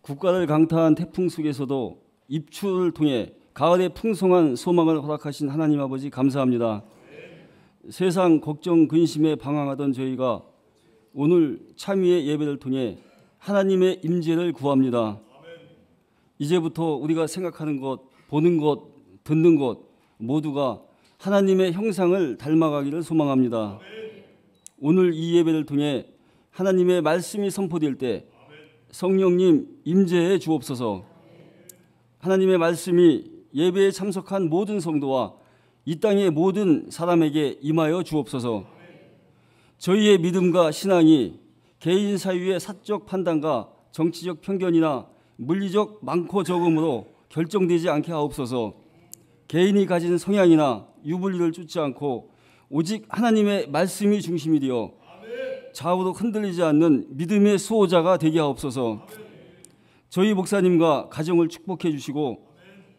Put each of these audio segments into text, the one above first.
국가를 강타한 태풍 속에서도 입추를 통해 가을의 풍성한 소망을 허락하신 하나님 아버지 감사합니다. 세상 걱정 근심에 방황하던 저희가 오늘 참회의 예배를 통해 하나님의 임재를 구합니다. 이제부터 우리가 생각하는 것, 보는 것, 듣는 것 모두가 하나님의 형상을 닮아가기를 소망합니다. 오늘 이 예배를 통해 하나님의 말씀이 선포될 때 성령님 임재해 주옵소서. 하나님의 말씀이 예배에 참석한 모든 성도와 이 땅의 모든 사람에게 임하여 주옵소서. 저희의 믿음과 신앙이 개인 사유의 사적 판단과 정치적 편견이나 물리적 많고 적음으로 결정되지 않게 하옵소서. 개인이 가진 성향이나 유불리를 쫓지 않고 오직 하나님의 말씀이 중심이 되어 좌우로 흔들리지 않는 믿음의 수호자가 되게 하옵소서. 저희 목사님과 가정을 축복해 주시고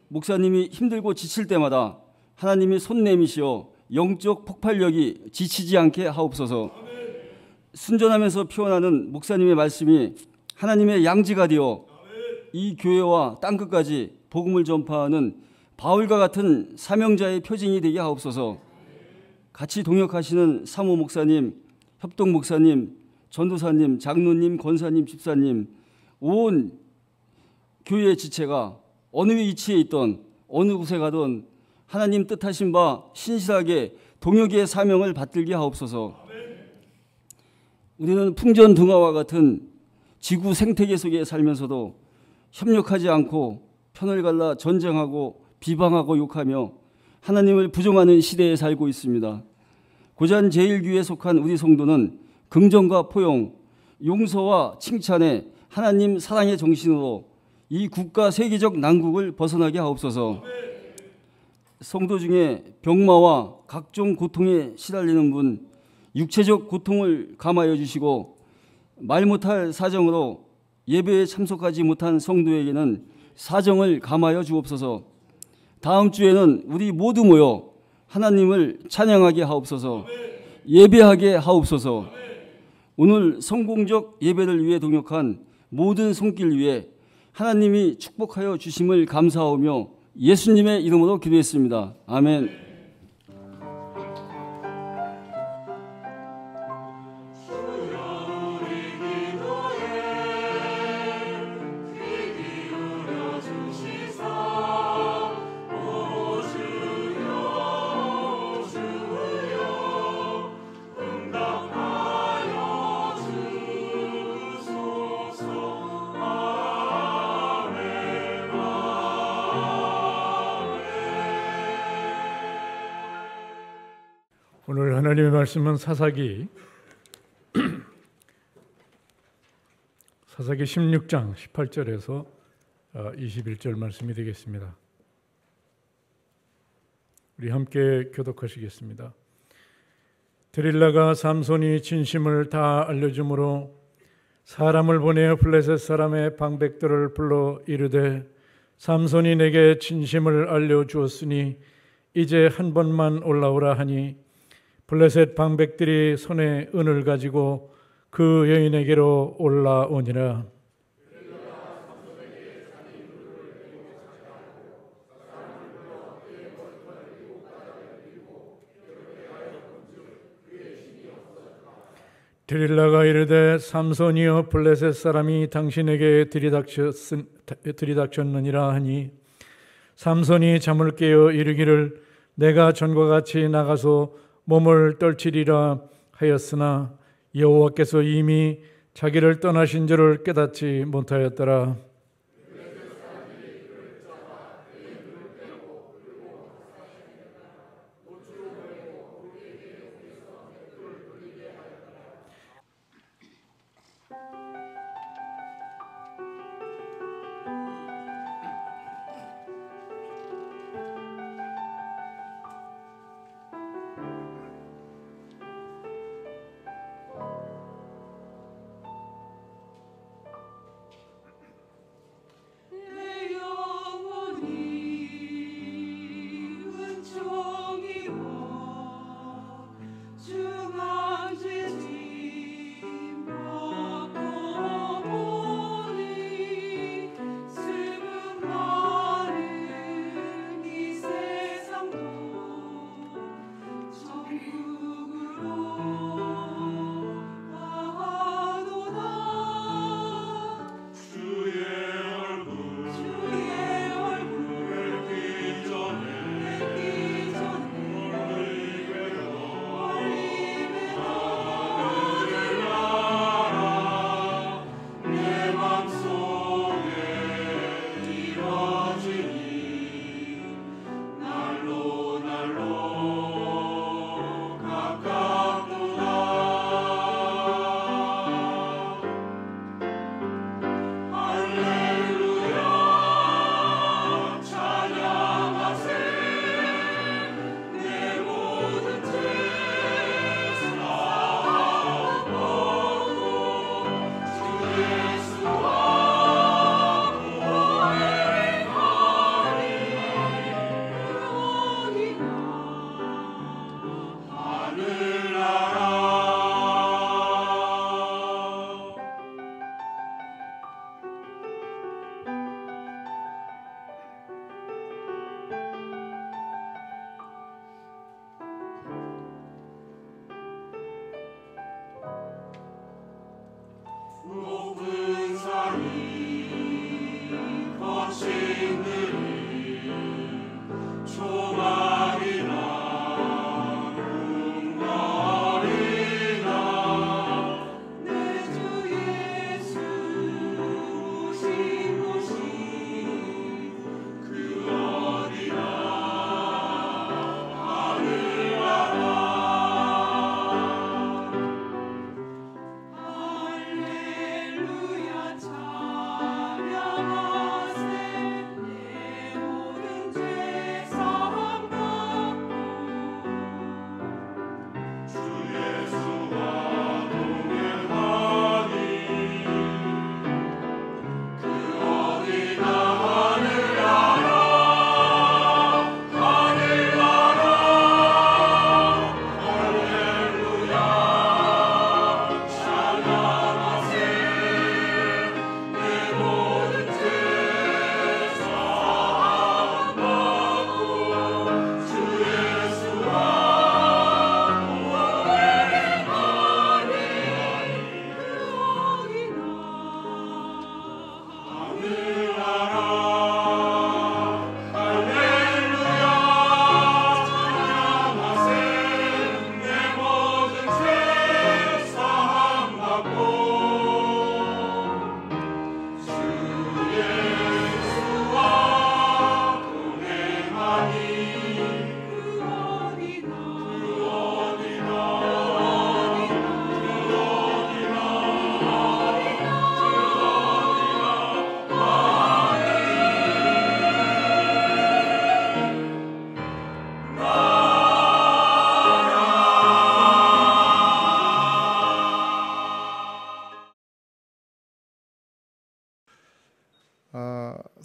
목사님이 힘들고 지칠 때마다 하나님이 손 내미시어 영적 폭발력이 지치지 않게 하옵소서. 순전하면서 표현하는 목사님의 말씀이 하나님의 양지가 되어 이 교회와 땅끝까지 복음을 전파하는 바울과 같은 사명자의 표징이 되게 하옵소서. 같이 동역하시는 사모 목사님, 협동 목사님, 전도사님, 장로님, 권사님, 집사님, 온 교회의 지체가 어느 위치에 있던 어느 곳에 가던 하나님 뜻하신 바 신실하게 동역의 사명을 받들게 하옵소서. 우리는 풍전등화와 같은 지구 생태계 속에 살면서도 협력하지 않고 편을 갈라 전쟁하고 비방하고 욕하며 하나님을 부정하는 시대에 살고 있습니다. 고잔 제1교회에 속한 우리 성도는 긍정과 포용, 용서와 칭찬에 하나님 사랑의 정신으로 이 국가 세계적 난국을 벗어나게 하옵소서. 성도 중에 병마와 각종 고통에 시달리는 분, 육체적 고통을 감하여 주시고 말 못할 사정으로 예배에 참석하지 못한 성도에게는 사정을 감하여 주옵소서. 다음 주에는 우리 모두 모여 하나님을 찬양하게 하옵소서. 예배하게 하옵소서. 오늘 성공적 예배를 위해 동역한 모든 손길 위에 하나님이 축복하여 주심을 감사하며 예수님의 이름으로 기도했습니다. 아멘. 오늘 하나님의 말씀은 사사기 16장 18절에서 21절 말씀이 되겠습니다. 우리 함께 교독하시겠습니다. 드릴라가 삼손이 진심을 다 알려주므로 사람을 보내어 블레셋 사람의 방백들을 불러 이르되 삼손이 내게 진심을 알려주었으니 이제 한 번만 올라오라 하니 블레셋 방백들이 손에 은을 가지고 그 여인에게로 올라오니라. 드릴라가 이르되 삼손이여 블레셋 사람이 당신에게 들이닥쳤느니라 하니 삼손이 잠을 깨어 이르기를 내가 전과 같이 나가서 몸을 떨치리라 하였으나 여호와께서 이미 자기를 떠나신 줄을 깨닫지 못하였더라.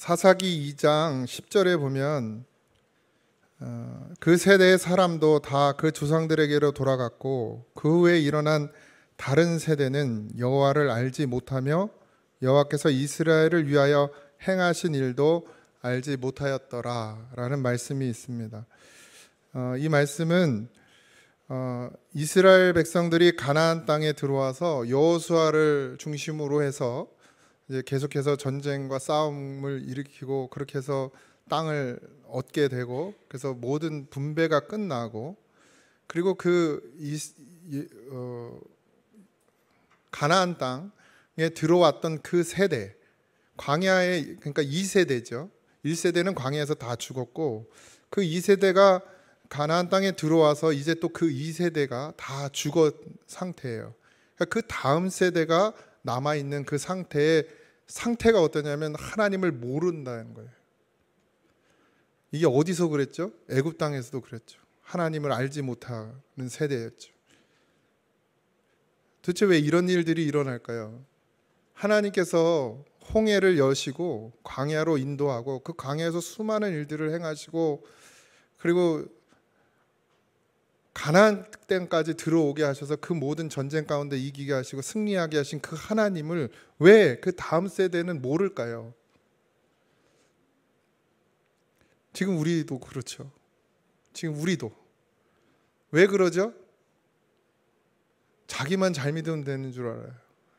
사사기 2장 10절에 보면 그 세대의 사람도 다 그 조상들에게로 돌아갔고 그 후에 일어난 다른 세대는 여호와를 알지 못하며 여호와께서 이스라엘을 위하여 행하신 일도 알지 못하였더라 라는 말씀이 있습니다. 이 말씀은 이스라엘 백성들이 가나안 땅에 들어와서 여호수아를 중심으로 해서 이제 계속해서 전쟁과 싸움을 일으키고 그렇게 해서 땅을 얻게 되고 그래서 모든 분배가 끝나고 그리고 가나안 땅에 들어왔던 그 세대 광야에 그러니까 2세대죠. 1세대는 광야에서 다 죽었고 그 2세대가 가나안 땅에 들어와서 이제 또 그 2세대가 다 죽은 상태예요. 그러니까 그 다음 세대가 남아있는 그 상태가 어떠냐면 하나님을 모른다는 거예요. 이게 어디서 그랬죠? 애굽 땅에서도 그랬죠. 하나님을 알지 못하는 세대였죠. 도대체 왜 이런 일들이 일어날까요? 하나님께서 홍해를 여시고 광야로 인도하고 그 광야에서 수많은 일들을 행하시고 그리고 가나안 땅까지 들어오게 하셔서 그 모든 전쟁 가운데 이기게 하시고 승리하게 하신 그 하나님을 왜 그 다음 세대는 모를까요? 지금 우리도 그렇죠. 지금 우리도 왜 그러죠? 자기만 잘 믿으면 되는 줄 알아요.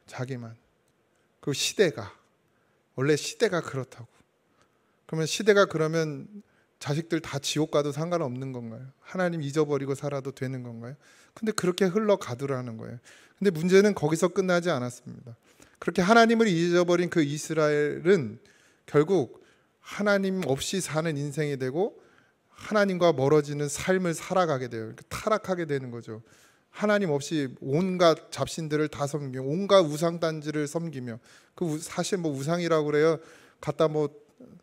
자기만. 그 시대가 원래 시대가 그렇다고. 그러면 시대가 그러면 자식들 다 지옥 가도 상관없는 건가요? 하나님 잊어버리고 살아도 되는 건가요? 근데 그렇게 흘러가더라는 거예요. 근데 문제는 거기서 끝나지 않았습니다. 그렇게 하나님을 잊어버린 그 이스라엘은 결국 하나님 없이 사는 인생이 되고 하나님과 멀어지는 삶을 살아가게 돼요. 타락하게 되는 거죠. 하나님 없이 온갖 잡신들을 다 섬기며 온갖 우상단지를 섬기며 그 사실 뭐 우상이라고 그래요. 갖다 뭐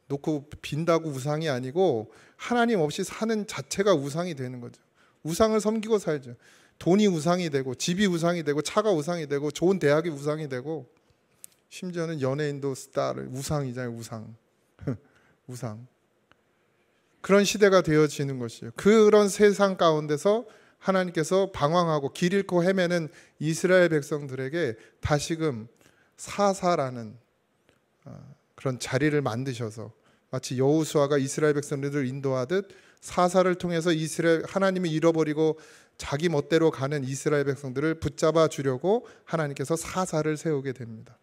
놓고 빈다고 우상이 아니고 하나님 없이 사는 자체가 우상이 되는 거죠. 우상을 섬기고 살죠. 돈이 우상이 되고 집이 우상이 되고 차가 우상이 되고 좋은 대학이 우상이 되고 심지어는 연예인도 스타를 우상이잖아요. 우상. 그런 시대가 되어지는 것이에요. 그런 세상 가운데서 하나님께서 방황하고 길 잃고 헤매는 이스라엘 백성들에게 다시금 사사라는 그런 자리를 만드셔서 마치 여호수아가 이스라엘 백성들을 인도하듯 사사를 통해서 하나님이 잃어버리고 자기 멋대로 가는 이스라엘 백성들을 붙잡아 주려고 하나님께서 사사를 세우게 됩니다.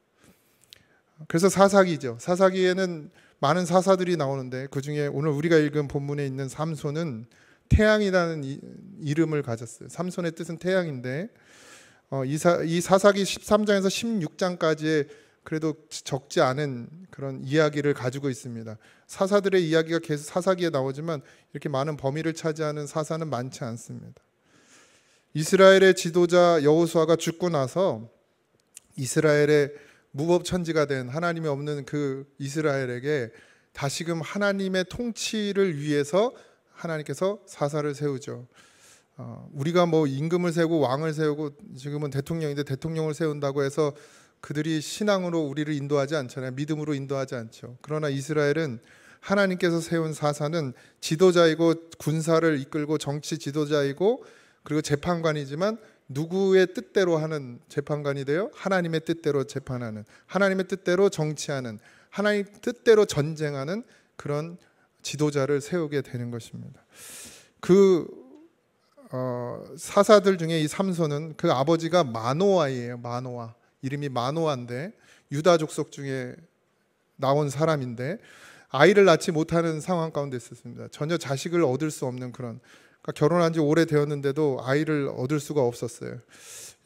그래서 사사기죠. 사사기에는 많은 사사들이 나오는데 그중에 오늘 우리가 읽은 본문에 있는 삼손은 태양이라는 이름을 가졌어요. 삼손의 뜻은 태양인데 이 사사기 13장에서 16장까지의 그래도 적지 않은 그런 이야기를 가지고 있습니다. 사사들의 이야기가 계속 사사기에 나오지만 이렇게 많은 범위를 차지하는 사사는 많지 않습니다. 이스라엘의 지도자 여호수아가 죽고 나서 이스라엘의 무법천지가 된 하나님이 없는 그 이스라엘에게 다시금 하나님의 통치를 위해서 하나님께서 사사를 세우죠. 우리가 뭐 임금을 세우고 왕을 세우고 지금은 대통령인데 대통령을 세운다고 해서 그들이 신앙으로 우리를 인도하지 않잖아요. 믿음으로 인도하지 않죠. 그러나 이스라엘은 하나님께서 세운 사사는 지도자이고 군사를 이끌고 정치 지도자이고 그리고 재판관이지만 누구의 뜻대로 하는 재판관이 되어 하나님의 뜻대로 재판하는, 하나님의 뜻대로 정치하는, 하나님 뜻대로 전쟁하는 그런 지도자를 세우게 되는 것입니다. 그 사사들 중에 이 삼손은 그 아버지가 마노아예요. 마노아. 이름이 마노아인데 유다 족속 중에 나온 사람인데 아이를 낳지 못하는 상황 가운데 있었습니다. 전혀 자식을 얻을 수 없는 그런, 그러니까 결혼한 지 오래 되었는데도 아이를 얻을 수가 없었어요.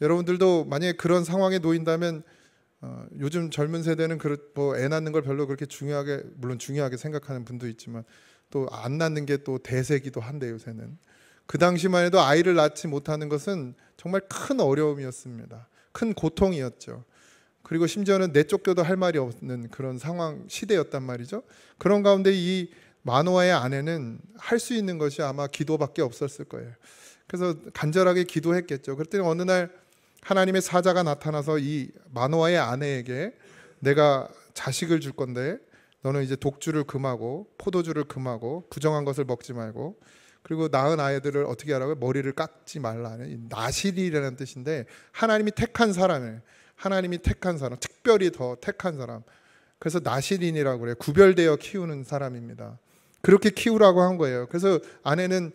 여러분들도 만약에 그런 상황에 놓인다면 요즘 젊은 세대는 뭐 애 낳는 걸 별로 그렇게 중요하게, 물론 중요하게 생각하는 분도 있지만 또 안 낳는 게 또 대세기도 한데 요새는. 그 당시만 해도 아이를 낳지 못하는 것은 정말 큰 어려움이었습니다. 큰 고통이었죠. 그리고 심지어는 내쫓겨도 할 말이 없는 그런 상황, 시대였단 말이죠. 그런 가운데 이 마노아의 아내는 할 수 있는 것이 아마 기도밖에 없었을 거예요. 그래서 간절하게 기도했겠죠. 그랬더니 어느 날 하나님의 사자가 나타나서 이 마노아의 아내에게 내가 자식을 줄 건데 너는 이제 독주를 금하고 포도주를 금하고 부정한 것을 먹지 말고, 그리고 낳은 아이들을 어떻게 하라고요? 머리를 깎지 말라는 나실이라는 뜻인데, 하나님이 택한 사람이에요. 하나님이 택한 사람, 특별히 더 택한 사람. 그래서 나실인이라고 그래요. 구별되어 키우는 사람입니다. 그렇게 키우라고 한 거예요. 그래서 아내는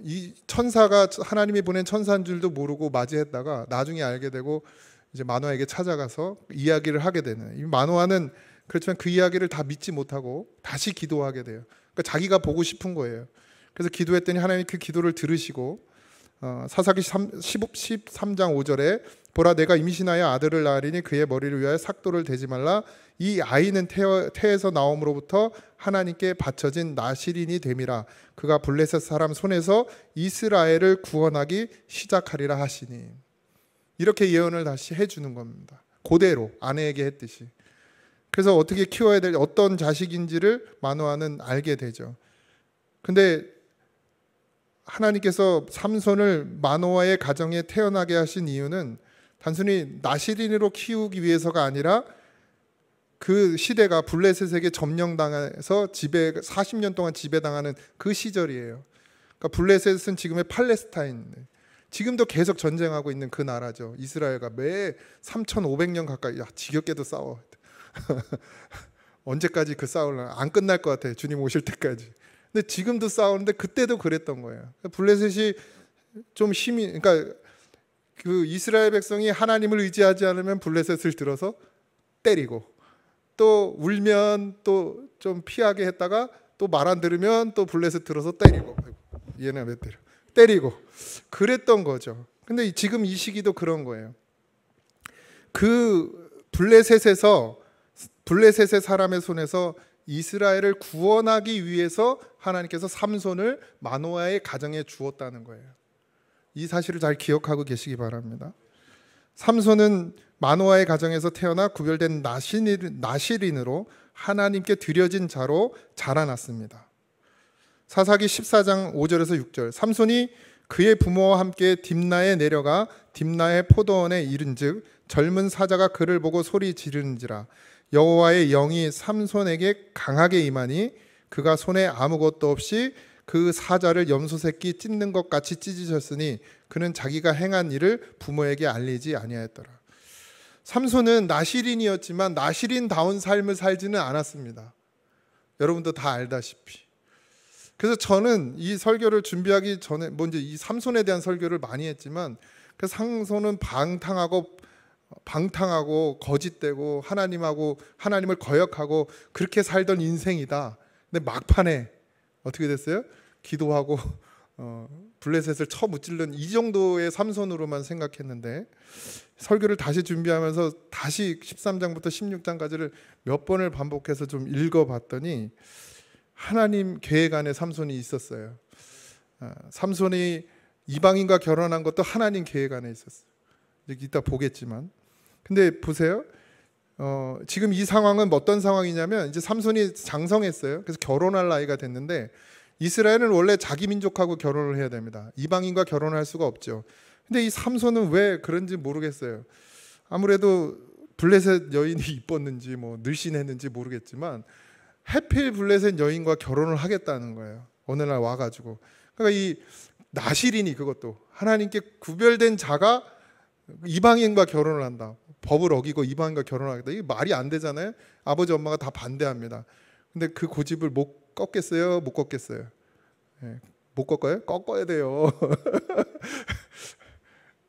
이 천사가 하나님이 보낸 천사인 줄도 모르고 맞이했다가 나중에 알게 되고 이제 마노아에게 찾아가서 이야기를 하게 되는. 이 마노아는 그렇지만 그 이야기를 다 믿지 못하고 다시 기도하게 돼요. 그러니까 자기가 보고 싶은 거예요. 그래서 기도했더니 하나님이 그 기도를 들으시고 사사기 13장 5절에 보라 내가 임신하여 아들을 낳으리니 그의 머리를 위하여 삭도를 대지 말라. 이 아이는 태에서 나옴으로부터 하나님께 바쳐진 나실인이 됨이라. 그가 블레셋 사람 손에서 이스라엘을 구원하기 시작하리라 하시니. 이렇게 예언을 다시 해주는 겁니다. 그대로 아내에게 했듯이. 그래서 어떻게 키워야 될 어떤 자식인지를 마노아는 알게 되죠. 근데 하나님께서 삼손을 마노아의 가정에 태어나게 하신 이유는 단순히 나실인으로 키우기 위해서가 아니라 그 시대가 블레셋에게 점령당해서 40년 동안 지배당하는 그 시절이에요. 그러니까 블레셋은 지금의 팔레스타인, 지금도 계속 전쟁하고 있는 그 나라죠. 이스라엘과 매 3,500년 가까이, 지겹게도 싸워. 언제까지 그 싸울라? 안 끝날 것 같아. 주님 오실 때까지. 근데 지금도 싸우는데 그때도 그랬던 거예요. 블레셋이 좀 힘이, 그러니까 그 이스라엘 백성이 하나님을 의지하지 않으면 블레셋을 들어서 때리고, 또 울면 또 좀 피하게 했다가 또 말 안 들으면 또 블레셋 들어서 때리고, 얘네 왜 때리고 그랬던 거죠. 근데 지금 이 시기도 그런 거예요. 그 블레셋의 사람의 손에서 이스라엘을 구원하기 위해서 하나님께서 삼손을 마노아의 가정에 주었다는 거예요. 이 사실을 잘 기억하고 계시기 바랍니다. 삼손은 마노아의 가정에서 태어나 구별된 나실인으로 하나님께 드려진 자로 자라났습니다. 사사기 14장 5절에서 6절. 삼손이 그의 부모와 함께 딥나에 내려가 딥나의 포도원에 이른즉 젊은 사자가 그를 보고 소리 지르는지라. 여호와의 영이 삼손에게 강하게 임하니 그가 손에 아무것도 없이 그 사자를 염소 새끼 찢는 것 같이 찢으셨으니 그는 자기가 행한 일을 부모에게 알리지 아니하였더라. 삼손은 나실인이었지만 나실인다운 삶을 살지는 않았습니다. 여러분도 다 알다시피. 그래서 저는 이 설교를 준비하기 전에 먼저 이 삼손에 대한 설교를 많이 했지만, 그 삼손은 방탕하고 거짓되고 하나님을 거역하고 그렇게 살던 인생이다. 근데 막판에 어떻게 됐어요? 기도하고 블레셋을 쳐무찔른 이 정도의 삼손으로만 생각했는데, 설교를 다시 준비하면서 다시 13장부터 16장까지를 몇 번을 반복해서 좀 읽어봤더니 하나님 계획 안에 삼손이 있었어요. 삼손이 이방인과 결혼한 것도 하나님 계획 안에 있었어요. 이따 보겠지만. 근데 보세요. 지금 이 상황은 어떤 상황이냐면, 이제 삼손이 장성했어요. 그래서 결혼할 나이가 됐는데, 이스라엘은 원래 자기 민족하고 결혼을 해야 됩니다. 이방인과 결혼할 수가 없죠. 근데 이 삼손은 왜 그런지 모르겠어요. 아무래도 블레셋 여인이 이뻤는지 뭐 늘씬했는지 모르겠지만 해필 블레셋 여인과 결혼을 하겠다는 거예요. 어느 날 와가지고. 그러니까 이 나실인이, 그것도 하나님께 구별된 자가 이방인과 결혼을 한다. 법을 어기고 이방인과 결혼하겠다. 이게 말이 안 되잖아요. 아버지 엄마가 다 반대합니다. 근데 그 고집을 못 꺾겠어요? 못 꺾겠어요? 네. 못 꺾어요? 꺾어야 돼요.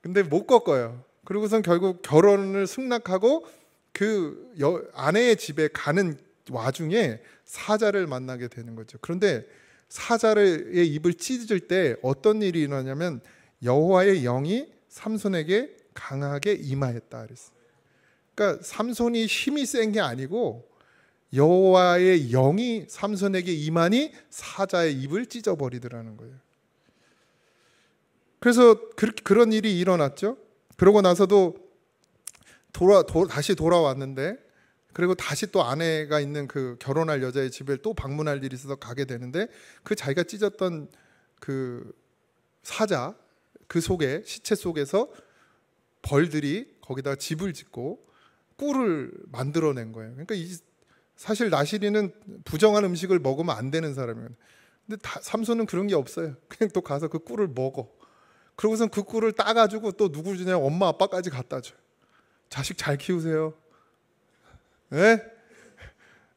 근데 못 꺾어요. 그리고선 결국 결혼을 승낙하고 그 아내의 집에 가는 와중에 사자를 만나게 되는 거죠. 그런데 사자의 입을 찢을 때 어떤 일이 일어나냐면 여호와의 영이 삼손에게 강하게 임하였다 그랬어요. 그러니까 삼손이 힘이 센 게 아니고 여호와의 영이 삼손에게 임하니 사자의 입을 찢어버리더라는 거예요. 그래서 그런 일이 일어났죠. 그러고 나서도 다시 돌아왔는데, 그리고 다시 또 아내가 있는 그 결혼할 여자의 집에 또 방문할 일이 있어서 가게 되는데, 그 자기가 찢었던 그 사자, 그 속에 시체 속에서 벌들이 거기다가 집을 짓고 꿀을 만들어낸 거예요. 그러니까 이 사실 나시린은 부정한 음식을 먹으면 안 되는 사람이에요. 근데 삼손은 그런 게 없어요. 그냥 또 가서 그 꿀을 먹어. 그러고선 그 꿀을 따가지고 또 누구 주냐? 엄마 아빠까지 갖다 줘요. 자식 잘 키우세요. 네?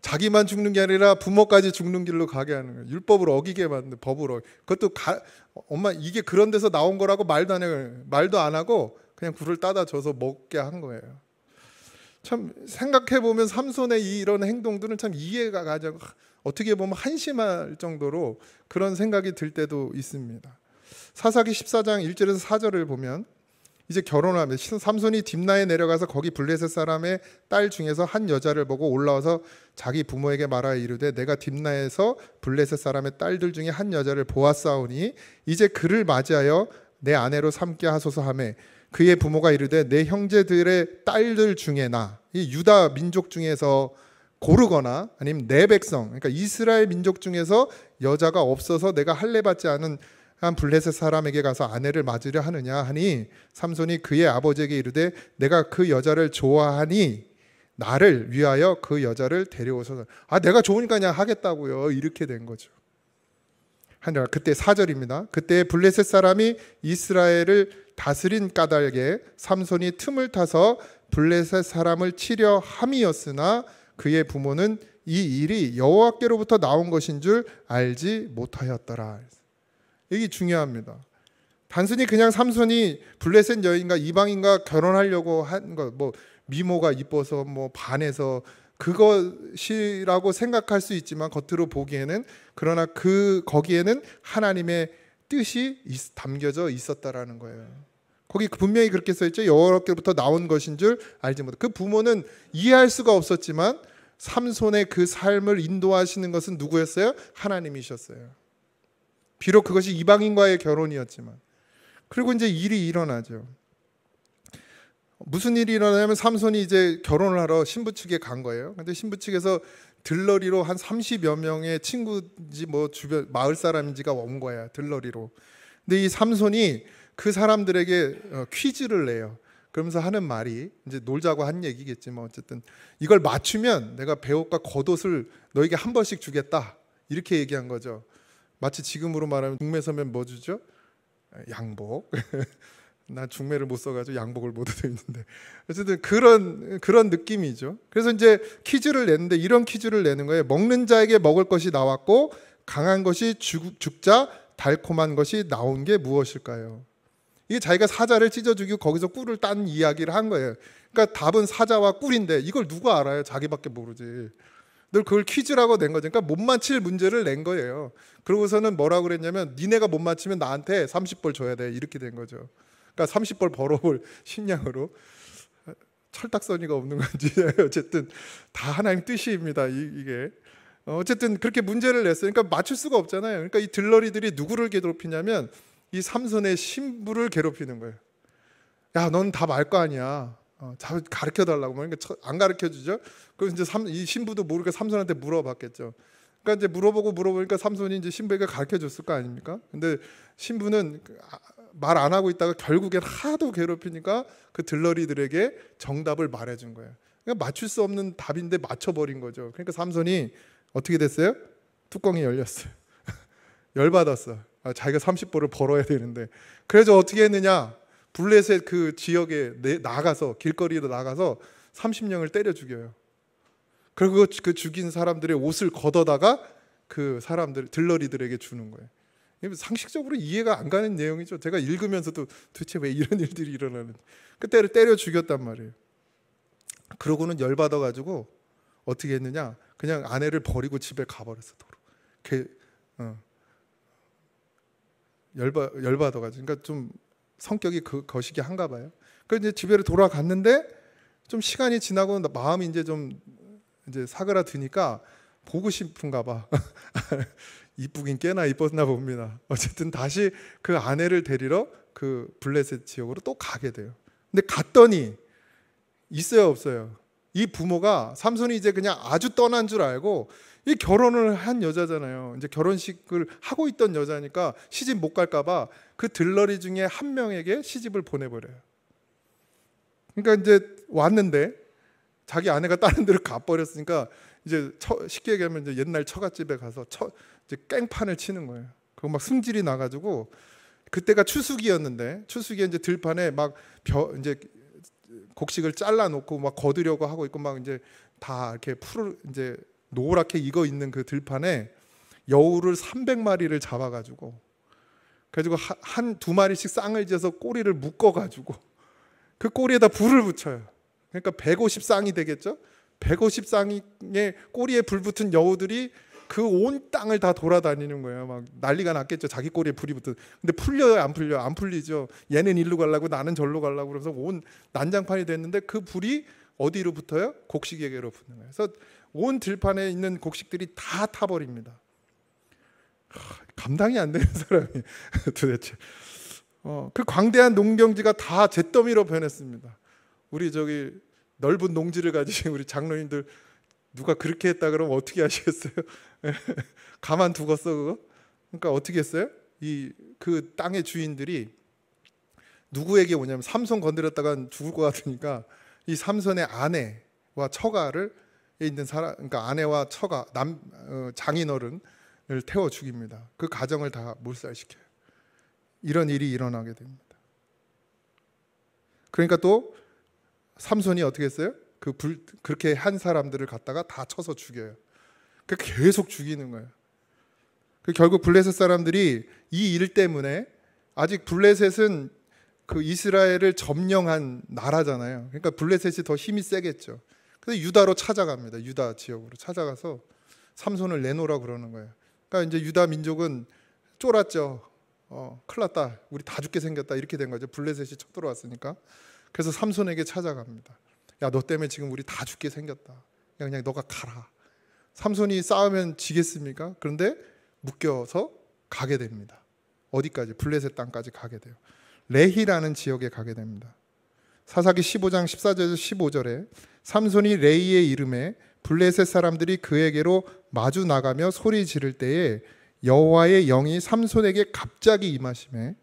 자기만 죽는 게 아니라 부모까지 죽는 길로 가게 하는 거예요. 율법을 어기게 만드는 법으로. 그것도 엄마 이게 그런 데서 나온 거라고 말도 안 하고 그냥 굴을 따다 줘서 먹게 한 거예요. 참 생각해 보면 삼손의 이런 행동들은 참 이해가 가장 어떻게 보면 한심할 정도로 그런 생각이 들 때도 있습니다. 사사기 14장 1절에서 4절을 보면 이제 결혼하면 삼손이 딥나에 내려가서 거기 블레셋 사람의 딸 중에서 한 여자를 보고 올라와서 자기 부모에게 말하여 이르되 내가 딥나에서 블레셋 사람의 딸들 중에 한 여자를 보았사오니 이제 그를 맞이하여 내 아내로 삼게 하소서 하매 그의 부모가 이르되 내 형제들의 딸들 중에 이 유다 민족 중에서 고르거나 아니면 내 백성 그러니까 이스라엘 민족 중에서 여자가 없어서 내가 할례 받지 않은 한 블레셋 사람에게 가서 아내를 맞으려 하느냐 하니 삼손이 그의 아버지에게 이르되 내가 그 여자를 좋아하니 나를 위하여 그 여자를 데려오소서. 내가 좋으니까 그냥 하겠다고요. 이렇게 된 거죠. 하니라. 그때 4절입니다. 그때 블레셋 사람이 이스라엘을 다스린 까닭에 삼손이 틈을 타서 블레셋 사람을 치려 함이었으나 그의 부모는 이 일이 여호와께로부터 나온 것인 줄 알지 못하였더라. 이게 중요합니다. 단순히 그냥 삼손이 블레셋 여인과 이방인과 결혼하려고 한 거, 뭐 미모가 이뻐서 뭐 반해서 그것이라고 생각할 수 있지만 겉으로 보기에는 그러나 거기에는 하나님의 뜻이 담겨져 있었다라는 거예요. 거기 분명히 그렇게 써있죠. 여호와께로부터 나온 것인 줄 알지 못해. 그 부모는 이해할 수가 없었지만 삼손의 그 삶을 인도하시는 것은 누구였어요? 하나님이셨어요. 비록 그것이 이방인과의 결혼이었지만. 그리고 이제 일이 일어나죠. 무슨 일이 일어나냐면 삼손이 이제 결혼을 하러 신부 측에 간 거예요. 근데 신부 측에서 들러리로 한 30여 명의 친구인지 뭐 주변 마을 사람인지가 온 거야. 들러리로. 근데 이 삼손이 그 사람들에게 퀴즈를 내요. 그러면서 하는 말이 이제 놀자고 한 얘기겠지만 어쨌든 이걸 맞추면 내가 배옷과 겉옷을 너에게 한 벌씩 주겠다. 이렇게 얘기한 거죠. 마치 지금으로 말하면 중매 서면 뭐 주죠? 양복. 난 중매를 못 써가지고 양복을 못 얻어 있는데 어쨌든 그런 느낌이죠. 그래서 이제 퀴즈를 냈는데 이런 퀴즈를 내는 거예요. 먹는 자에게 먹을 것이 나왔고 강한 것이 죽자 달콤한 것이 나온 게 무엇일까요? 이게 자기가 사자를 찢어 죽이고 거기서 꿀을 딴 이야기를 한 거예요. 그러니까 답은 사자와 꿀인데 이걸 누가 알아요? 자기밖에 모르지. 늘 그걸 퀴즈라고 낸 거죠. 그러니까 못 맞힐 문제를 낸 거예요. 그러고서는 뭐라고 그랬냐면 니네가 못 맞히면 나한테 30벌 줘야 돼. 이렇게 된 거죠. 그러니까 30벌 벌어볼 식량으로. 철딱서니가 없는 건지 어쨌든 다 하나님 뜻입니다. 이게 어쨌든 그렇게 문제를 냈어요. 그러니까 맞출 수가 없잖아요. 그러니까 이 들러리들이 누구를 괴롭히냐면 이 삼손의 신부를 괴롭히는 거예요. 야, 넌 답 알 거 아니야. 가르쳐 달라고. 그러니까 안 가르쳐 주죠. 그래서 이제 이 신부도 모르니까 삼손한테 물어봤겠죠. 그러니까 이제 물어보니까 삼손이 이제 신부에게 가르쳐 줬을 거 아닙니까? 근데 신부는 말 안 하고 있다가 결국엔 하도 괴롭히니까 그 들러리들에게 정답을 말해준 거예요. 그러니까 맞출 수 없는 답인데 맞춰버린 거죠. 그러니까 삼손이 어떻게 됐어요? 뚜껑이 열렸어요. 열받았어. 자기가 30벌을 벌어야 되는데. 그래서 어떻게 했느냐? 블레셋 그 지역에 나가서 길거리로 나가서 30명을 때려 죽여요. 그리고 그 죽인 사람들의 옷을 걷어다가 그 사람들 들러리들에게 주는 거예요. 상식적으로 이해가 안 가는 내용이죠. 제가 읽으면서도 도대체 왜 이런 일들이 일어나는지. 그때를 때려 죽였단 말이에요. 그러고는 열받아가지고 어떻게 했느냐? 그냥 아내를 버리고 집에 가버렸어. 열받아가지고. 그러니까 좀 성격이 거시기 한가 봐요. 그래서 이제 집에 돌아갔는데 좀 시간이 지나고 마음이 이제 좀 이제 사그라드니까 보고 싶은가 봐. 이쁘긴 꽤나 이뻤나 봅니다. 어쨌든 다시 그 아내를 데리러 그 블레셋 지역으로 또 가게 돼요. 근데 갔더니 있어요, 없어요? 이 부모가 삼손이 이제 그냥 아주 떠난 줄 알고 이 결혼을 한 여자잖아요. 이제 결혼식을 하고 있던 여자니까 시집 못 갈까 봐 그 들러리 중에 한 명에게 시집을 보내버려요. 그러니까 이제 왔는데 자기 아내가 다른 데로 가버렸으니까 이제 쉽게 얘기하면 이제 옛날 처갓집에 가서 이제 깽판을 치는 거예요. 그거 막 승질이 나가지고 그때가 추수기였는데 추수기에 이제 들판에 막 이제 곡식을 잘라놓고 막 거두려고 하고 있고 막 이제 다 이렇게 이제 노랗게 익어 있는 그 들판에 여우를 300마리를 잡아가지고 그래가지고 한 두 마리씩 쌍을 지어서 꼬리를 묶어가지고 그 꼬리에다 불을 붙여요. 그러니까 150쌍이 되겠죠. 150쌍의 꼬리에 불 붙은 여우들이 그 온 땅을 다 돌아다니는 거예요. 막 난리가 났겠죠. 자기 꼬리에 불이 붙어. 근데 풀려요, 안 풀려? 안 풀리죠. 얘는 일로 가려고 나는 절로 가려고 그래서 온 난장판이 됐는데 그 불이 어디로 붙어요? 곡식에게로 붙는 거예요. 그래서 온 들판에 있는 곡식들이 다 타버립니다. 감당이 안 되는 사람이 도대체. 그 광대한 농경지가 다 잿더미로 변했습니다. 우리 저기 넓은 농지를 가지신 우리 장로님들 누가 그렇게 했다 그러면 어떻게 하시겠어요? 가만 두겠어 그거? 그러니까 어떻게 했어요? 그 땅의 주인들이 누구에게 오냐면 삼손 건드렸다간 죽을 것 같으니까 이 삼손의 아내와 처가를 있는 사람, 그러니까 아내와 처가 장인어른을 태워 죽입니다. 그 가정을 다 몰살시켜요. 이런 일이 일어나게 됩니다. 그러니까 또 삼손이 어떻게 했어요? 그렇게 한 사람들을 갖다가 다 쳐서 죽여요. 계속 죽이는 거예요. 결국 블레셋 사람들이 이 일 때문에 아직 블레셋은 그 이스라엘을 점령한 나라잖아요. 그러니까 블레셋이 더 힘이 세겠죠. 그래서 유다로 찾아갑니다. 유다 지역으로 찾아가서 삼손을 내놓으라 그러는 거예요. 그러니까 이제 유다 민족은 쫄았죠. 큰일 났다. 우리 다 죽게 생겼다. 이렇게 된 거죠. 블레셋이 쳐들어왔으니까. 그래서 삼손에게 찾아갑니다. 야, 너 때문에 지금 우리 다 죽게 생겼다. 그냥 너가 가라. 삼손이 싸우면 지겠습니까? 그런데 묶여서 가게 됩니다. 어디까지? 블레셋 땅까지 가게 돼요. 레히라는 지역에 가게 됩니다. 사사기 15장 14절에서 15절에 삼손이 레이의 이름에 블레셋 사람들이 그에게로 마주 나가며 소리 지를 때에 여호와의 영이 삼손에게 갑자기 임하시매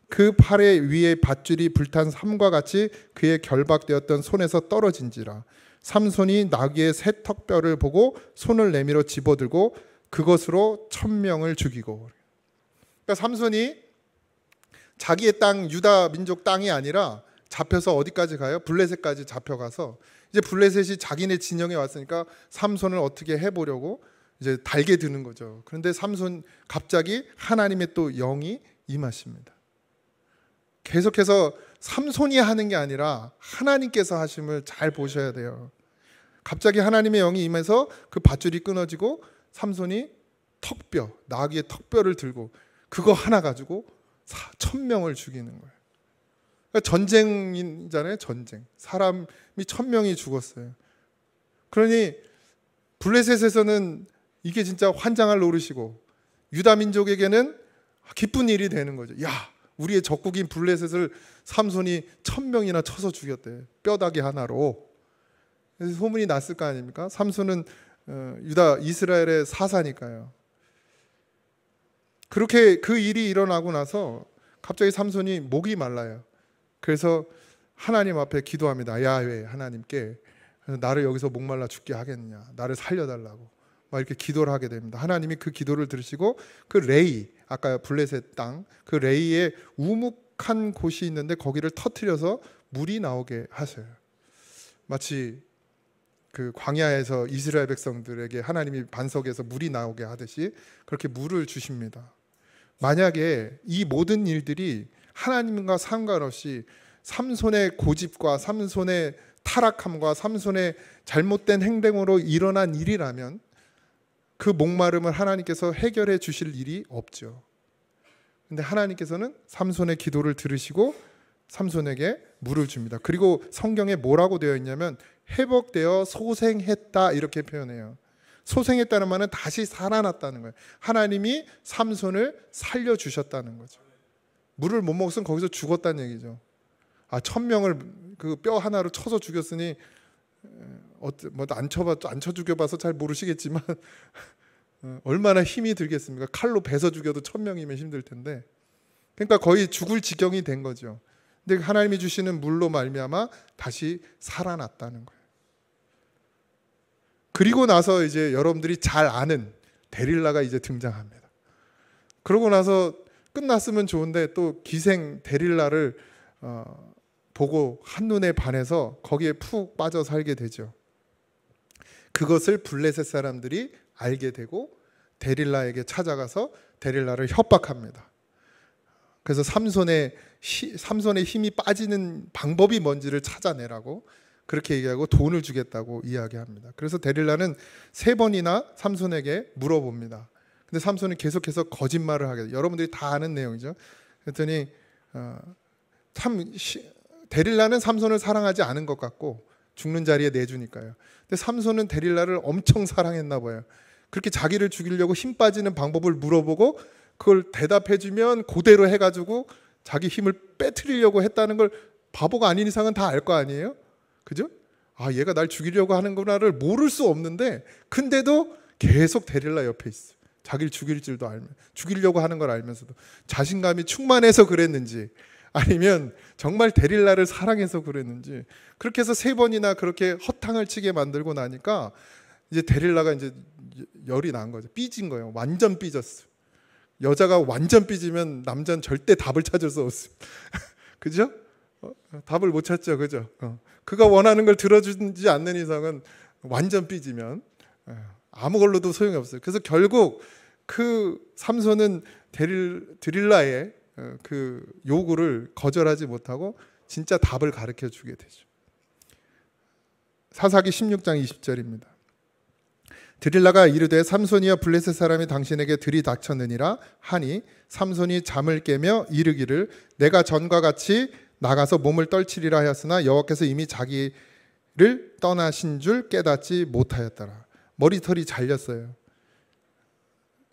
그 팔의 위에 밧줄이 불탄 삼과 같이 그의 결박되었던 손에서 떨어진지라. 삼손이 나귀의 새 턱뼈를 보고 손을 내밀어 집어들고 그것으로 1000명을 죽이고. 그러니까 삼손이 자기의 땅 유다 민족 땅이 아니라 잡혀서 어디까지 가요? 블레셋까지 잡혀가서 이제 블레셋이 자기네 진영에 왔으니까 삼손을 어떻게 해보려고 이제 달게 드는 거죠. 그런데 삼손 갑자기 하나님의 또 영이 임하십니다. 계속해서 삼손이 하는 게 아니라 하나님께서 하심을 잘 보셔야 돼요. 갑자기 하나님의 영이 임해서 그 밧줄이 끊어지고 삼손이 턱뼈, 나귀의 턱뼈를 들고 그거 하나 가지고 1000명을 죽이는 거예요. 그러니까 전쟁이잖아요. 전쟁. 사람이 1000명이 죽었어요. 그러니 블레셋에서는 이게 진짜 환장할 노릇이고 유다 민족에게는 기쁜 일이 되는 거죠. 야, 우리의 적국인 블레셋을 삼손이 1000명이나 쳐서 죽였대. 뼈다귀 하나로. 그래서 소문이 났을 거 아닙니까? 삼손은 유다 이스라엘의 사사니까요. 그렇게 그 일이 일어나고 나서 갑자기 삼손이 목이 말라요. 그래서 하나님 앞에 기도합니다. 야훼 하나님께 나를 여기서 목말라 죽게 하겠느냐, 나를 살려달라고 막 이렇게 기도를 하게 됩니다. 하나님이 그 기도를 들으시고 그 레이, 아까 블레셋 땅, 그 레이에 우묵한 곳이 있는데 거기를 터뜨려서 물이 나오게 하세요. 마치 그 광야에서 이스라엘 백성들에게 하나님이 반석에서 물이 나오게 하듯이 그렇게 물을 주십니다. 만약에 이 모든 일들이 하나님과 상관없이 삼손의 고집과 삼손의 타락함과 삼손의 잘못된 행동으로 일어난 일이라면 그 목마름을 하나님께서 해결해 주실 일이 없죠. 근데 하나님께서는 삼손의 기도를 들으시고 삼손에게 물을 줍니다. 그리고 성경에 뭐라고 되어 있냐면 회복되어 소생했다 이렇게 표현해요. 소생했다는 말은 다시 살아났다는 거예요. 하나님이 삼손을 살려주셨다는 거죠. 물을 못 먹었으면 거기서 죽었다는 얘기죠. 1000명을 그 뼈 하나로 쳐서 죽였으니 뭐 안 쳐 죽여봐서 잘 모르시겠지만 얼마나 힘이 들겠습니까? 칼로 베서 죽여도 1000명이면 힘들 텐데. 그러니까 거의 죽을 지경이 된 거죠. 근데 하나님이 주시는 물로 말미암아 다시 살아났다는 거예요. 그리고 나서 이제 여러분들이 잘 아는 데릴라가 이제 등장합니다. 그러고 나서 끝났으면 좋은데 또 기생 데릴라를 보고 한눈에 반해서 거기에 푹 빠져 살게 되죠. 그것을 블레셋 사람들이 알게 되고 데릴라에게 찾아가서 데릴라를 협박합니다. 그래서 삼손의 힘이 빠지는 방법이 뭔지를 찾아내라고 그렇게 얘기하고 돈을 주겠다고 이야기합니다. 그래서 데릴라는 3번이나 삼손에게 물어봅니다. 근데 삼손이 계속해서 거짓말을 하게 돼요. 여러분들이 다 아는 내용이죠. 그랬더니 데릴라는 삼손을 사랑하지 않은 것 같고 죽는 자리에 내주니까요. 근데 삼손은 데릴라를 엄청 사랑했나 봐요. 그렇게 자기를 죽이려고 힘 빠지는 방법을 물어보고 그걸 대답해주면 그대로 해가지고 자기 힘을 빼트리려고 했다는 걸 바보가 아닌 이상은 다 알 거 아니에요? 그죠? 아, 얘가 날 죽이려고 하는구나를 모를 수 없는데 근데도 계속 데릴라 옆에 있어. 자기를 죽일 줄도 알면, 죽이려고 하는 걸 알면서도 자신감이 충만해서 그랬는지 아니면 정말 데릴라를 사랑해서 그랬는지 그렇게 해서 3번이나 그렇게 허탕을 치게 만들고 나니까 이제 데릴라가 이제 열이 난 거죠. 삐진 거예요. 완전 삐졌어. 여자가 완전 삐지면 남자는 절대 답을 찾을 수 없어요. 그죠? 답을 못 찾죠. 그죠? 그가 원하는 걸 들어주지 않는 이상은 완전 삐지면 아무 걸로도 소용이 없어요. 그래서 결국 그 삼손은 데릴라의 그 요구를 거절하지 못하고 진짜 답을 가르쳐 주게 되죠. 사사기 16장 20절입니다. 데릴라가 이르되 삼손이여 블레셋 사람이 당신에게 들이닥쳤느니라 하니 삼손이 잠을 깨며 이르기를 내가 전과 같이 나가서 몸을 떨치리라 하였으나 여호와께서 이미 자기를 떠나신 줄 깨닫지 못하였더라. 머리털이 잘렸어요.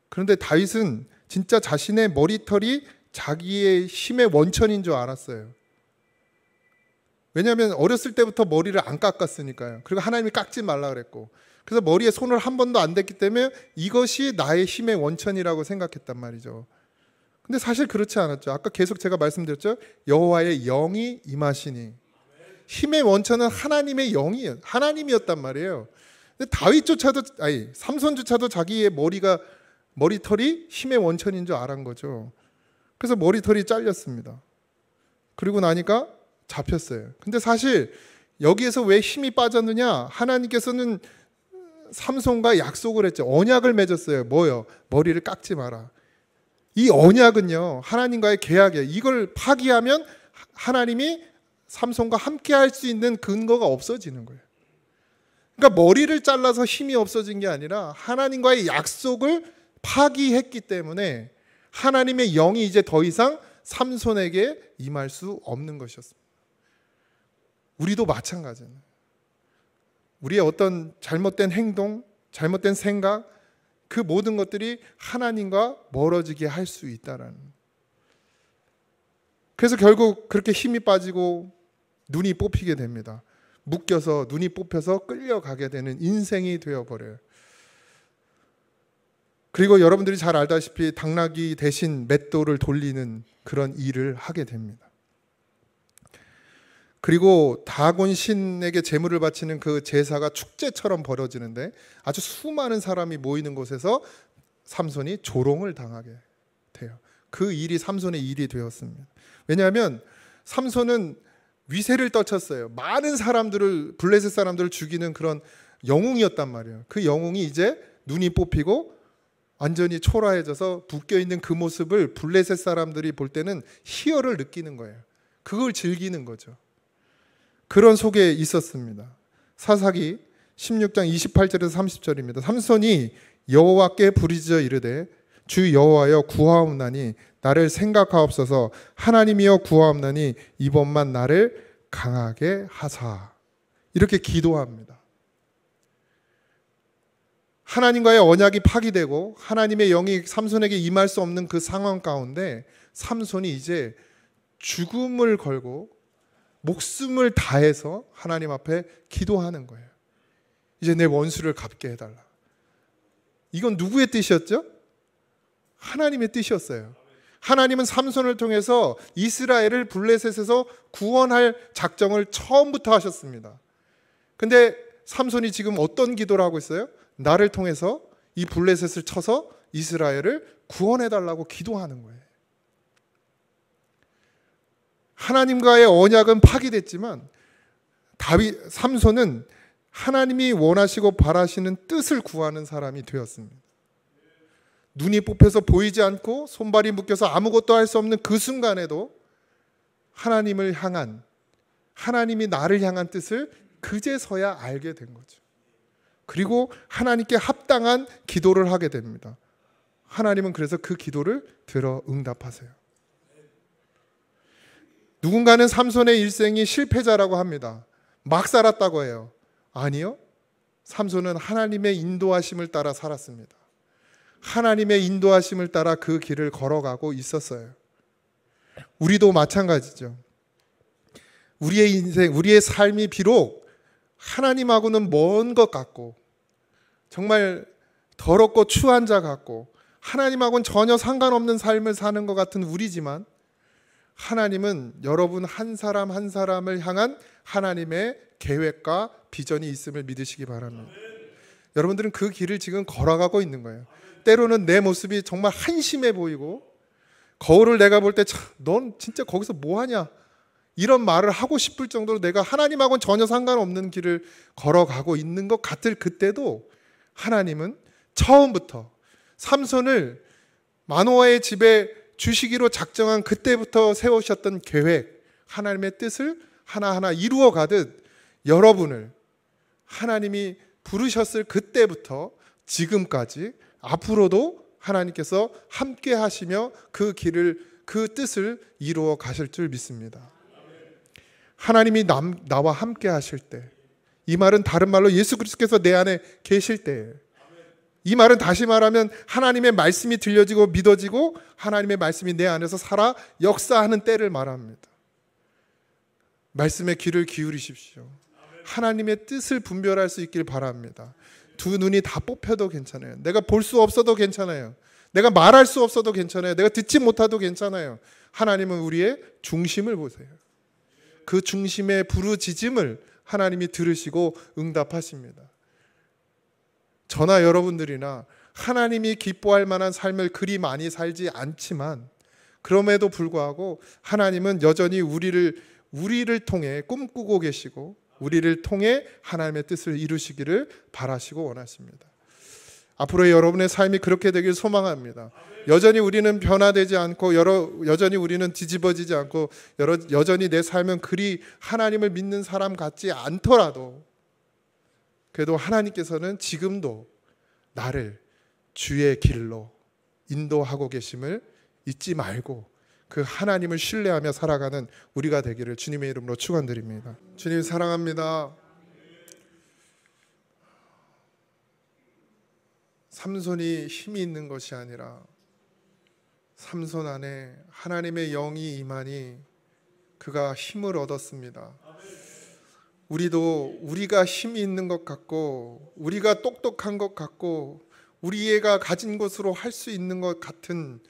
그런데 다윗은 진짜 자신의 머리털이 자기의 힘의 원천인 줄 알았어요. 왜냐하면 어렸을 때부터 머리를 안 깎았으니까요. 그리고 하나님이 깎지 말라 그랬고 그래서 머리에 손을 한 번도 안 댔기 때문에 이것이 나의 힘의 원천이라고 생각했단 말이죠. 근데 사실 그렇지 않았죠. 아까 계속 제가 말씀드렸죠. 여호와의 영이 임하시니 힘의 원천은 하나님의 영이에요. 하나님이었단 말이에요. 근데 삼손조차도 자기의 머리털이 힘의 원천인 줄 알은 거죠. 그래서 머리털이 잘렸습니다. 그리고 나니까 잡혔어요. 근데 사실 여기에서 왜 힘이 빠졌느냐? 하나님께서는 삼손과 약속을 했죠. 언약을 맺었어요. 뭐요? 머리를 깎지 마라. 이 언약은요, 하나님과의 계약이에요. 이걸 파기하면 하나님이 삼손과 함께 할 수 있는 근거가 없어지는 거예요. 그러니까 머리를 잘라서 힘이 없어진 게 아니라 하나님과의 약속을 파기했기 때문에 하나님의 영이 이제 더 이상 삼손에게 임할 수 없는 것이었습니다. 우리도 마찬가지예요. 우리의 어떤 잘못된 행동, 잘못된 생각, 그 모든 것들이 하나님과 멀어지게 할 수 있다라는. 그래서 결국 그렇게 힘이 빠지고 눈이 뽑히게 됩니다. 묶여서 눈이 뽑혀서 끌려가게 되는 인생이 되어버려요. 그리고 여러분들이 잘 알다시피 당나귀 대신 맷돌을 돌리는 그런 일을 하게 됩니다. 그리고 다곤 신에게 제물을 바치는 그 제사가 축제처럼 벌어지는데 아주 수많은 사람이 모이는 곳에서 삼손이 조롱을 당하게 돼요. 그 일이 삼손의 일이 되었습니다. 왜냐하면 삼손은 위세를 떨쳤어요. 많은 사람들을, 블레셋 사람들을 죽이는 그런 영웅이었단 말이에요. 그 영웅이 이제 눈이 뽑히고 완전히 초라해져서 묶여있는 그 모습을 블레셋 사람들이 볼 때는 희열을 느끼는 거예요. 그걸 즐기는 거죠. 그런 속에 있었습니다. 사사기 16장 28절에서 30절입니다. 삼손이 여호와께 부르짖어 이르되 주 여호와여 구하옵나니 나를 생각하옵소서. 하나님이여 구하옵나니 이번만 나를 강하게 하사. 이렇게 기도합니다. 하나님과의 언약이 파기되고 하나님의 영이 삼손에게 임할 수 없는 그 상황 가운데 삼손이 이제 죽음을 걸고 목숨을 다해서 하나님 앞에 기도하는 거예요. 이제 내 원수를 갚게 해달라. 이건 누구의 뜻이었죠? 하나님의 뜻이었어요. 하나님은 삼손을 통해서 이스라엘을 블레셋에서 구원할 작정을 처음부터 하셨습니다. 근데 삼손이 지금 어떤 기도를 하고 있어요? 나를 통해서 이 블레셋을 쳐서 이스라엘을 구원해달라고 기도하는 거예요. 하나님과의 언약은 파기됐지만 삼손은 하나님이 원하시고 바라시는 뜻을 구하는 사람이 되었습니다. 눈이 뽑혀서 보이지 않고 손발이 묶여서 아무것도 할 수 없는 그 순간에도 하나님을 향한, 하나님이 나를 향한 뜻을 그제서야 알게 된 거죠. 그리고 하나님께 합당한 기도를 하게 됩니다. 하나님은 그래서 그 기도를 들어 응답하세요. 누군가는 삼손의 일생이 실패자라고 합니다. 막 살았다고 해요. 아니요. 삼손은 하나님의 인도하심을 따라 살았습니다. 하나님의 인도하심을 따라 그 길을 걸어가고 있었어요. 우리도 마찬가지죠. 우리의 인생, 우리의 삶이 비록 하나님하고는 먼 것 같고 정말 더럽고 추한 자 같고 하나님하고는 전혀 상관없는 삶을 사는 것 같은 우리지만 하나님은 여러분 한 사람 한 사람을 향한 하나님의 계획과 비전이 있음을 믿으시기 바랍니다. 여러분들은 그 길을 지금 걸어가고 있는 거예요. 때로는 내 모습이 정말 한심해 보이고 거울을 내가 볼 때 넌 진짜 거기서 뭐하냐 이런 말을 하고 싶을 정도로 내가 하나님하고는 전혀 상관없는 길을 걸어가고 있는 것 같을 그때도 하나님은 처음부터 삼손을 마노아의 집에 주시기로 작정한 그때부터 세우셨던 계획, 하나님의 뜻을 하나하나 이루어 가듯 여러분을 하나님이 부르셨을 그때부터 지금까지 앞으로도 하나님께서 함께 하시며 그 길을, 그 뜻을 이루어 가실 줄 믿습니다. 하나님이 나와 함께 하실 때, 이 말은 다른 말로 예수 그리스도께서 내 안에 계실 때예요. 이 말은 다시 말하면 하나님의 말씀이 들려지고 믿어지고 하나님의 말씀이 내 안에서 살아 역사하는 때를 말합니다. 말씀의 귀를 기울이십시오. 하나님의 뜻을 분별할 수 있길 바랍니다. 두 눈이 다 뽑혀도 괜찮아요. 내가 볼 수 없어도 괜찮아요. 내가 말할 수 없어도 괜찮아요. 내가 듣지 못해도 괜찮아요. 하나님은 우리의 중심을 보세요. 그 중심의 부르짖음을 하나님이 들으시고 응답하십니다. 저나 여러분들이나 하나님이 기뻐할 만한 삶을 그리 많이 살지 않지만 그럼에도 불구하고 하나님은 여전히 우리를 통해 꿈꾸고 계시고 우리를 통해 하나님의 뜻을 이루시기를 바라시고 원하십니다. 앞으로 여러분의 삶이 그렇게 되길 소망합니다. 여전히 우리는 변화되지 않고 여전히 우리는 뒤집어지지 않고 여전히 내 삶은 그리 하나님을 믿는 사람 같지 않더라도 그래도 하나님께서는 지금도 나를 주의 길로 인도하고 계심을 잊지 말고 그 하나님을 신뢰하며 살아가는 우리가 되기를 주님의 이름으로 축원드립니다. 주님 사랑합니다. 삼손이 힘이 있는 것이 아니라 삼손 안에 하나님의 영이 임하니 그가 힘을 얻었습니다. 우리가 힘이 있는 것 같고 우리가 똑똑한 것 같고 우리가 가진 것으로 할 수 있는 것 같은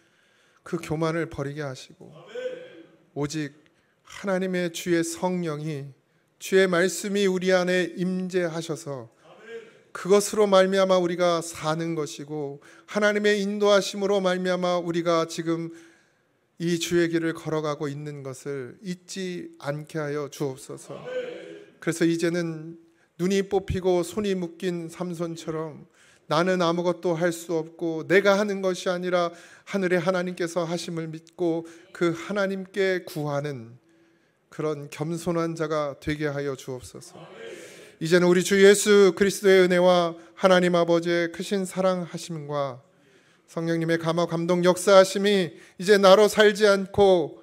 그 교만을 버리게 하시고 오직 하나님의 주의 성령이 주의 말씀이 우리 안에 임재하셔서 그것으로 말미암아 우리가 사는 것이고 하나님의 인도하심으로 말미암아 우리가 지금 이 주의 길을 걸어가고 있는 것을 잊지 않게 하여 주옵소서. 그래서 이제는 눈이 뽑히고 손이 묶인 삼손처럼 나는 아무것도 할 수 없고 내가 하는 것이 아니라 하늘의 하나님께서 하심을 믿고 그 하나님께 구하는 그런 겸손한 자가 되게 하여 주옵소서. 이제는 우리 주 예수 그리스도의 은혜와 하나님 아버지의 크신 사랑하심과 성령님의 감화 감동 역사하심이 이제 나로 살지 않고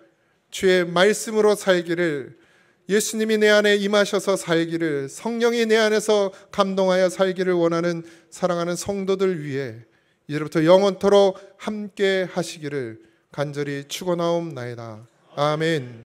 주의 말씀으로 살기를, 예수님이 내 안에 임하셔서 살기를, 성령이 내 안에서 감동하여 살기를 원하는 사랑하는 성도들 위해 이제부터 영원토록 함께 하시기를 간절히 축원하옵나이다. 아멘.